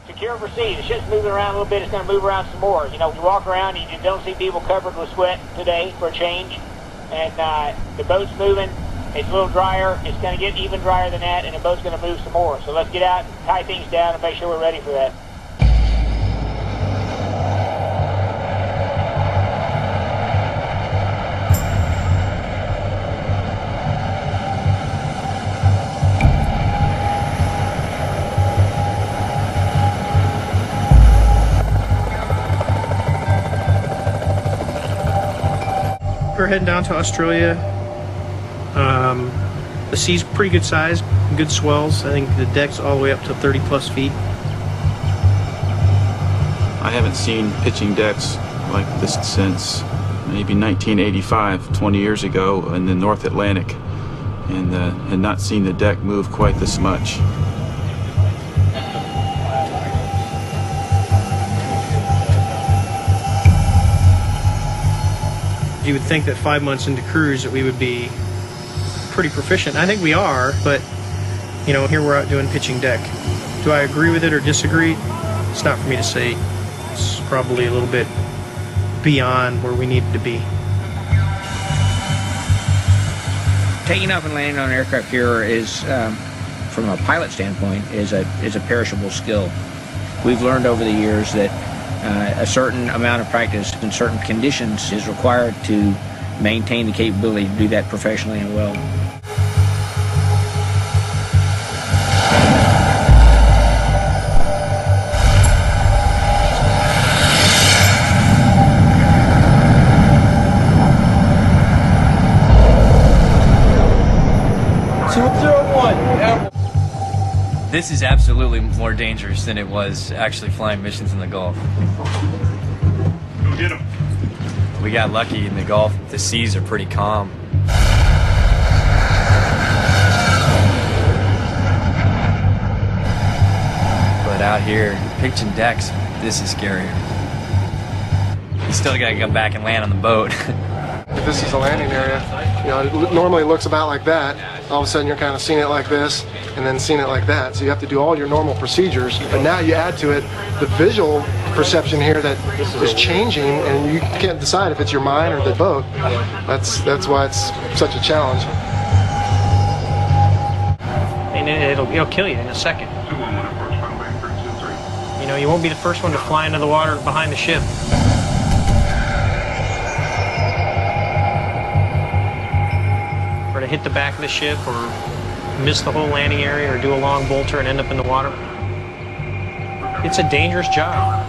Secure for sea. The ship's moving around a little bit. It's going to move around some more. You know, you walk around and you don't see people covered with sweat today for a change. And the boat's moving. It's a little drier. It's going to get even drier than that, and the boat's going to move some more. So let's get out, tie things down, and make sure we're ready for that. We're heading down to Australia. The sea's pretty good size, good swells. I think the deck's all the way up to 30 plus feet. I haven't seen pitching decks like this since maybe 1985, 20 years ago in the North Atlantic, and had not seen the deck move quite this much. You would think that 5 months into cruise that we would be pretty proficient. I think we are, but you know, here we're out doing pitching deck. Do I agree with it or disagree? It's not for me to say. It's probably a little bit beyond where we needed to be. Taking off and landing on an aircraft carrier is, from a pilot standpoint, is a perishable skill. We've learned over the years that a certain amount of practice in certain conditions is required to maintain the capability to do that professionally and well. This is absolutely more dangerous than it was actually flying missions in the Gulf. Go get him. We got lucky in the Gulf. The seas are pretty calm. But out here, pitching decks, this is scarier. You still gotta come back and land on the boat. If this is a landing area, you know, it normally looks about like that. All of a sudden you're kind of seeing it like this and then seeing it like that. So you have to do all your normal procedures, but now you add to it the visual perception here that is changing, and you can't decide if it's your mind or the boat. That's why it's such a challenge. And it'll kill you in a second. You know, you won't be the first one to fly into the water behind the ship. Or to hit the back of the ship, or miss the whole landing area, or do a long bolter and end up in the water. It's a dangerous job.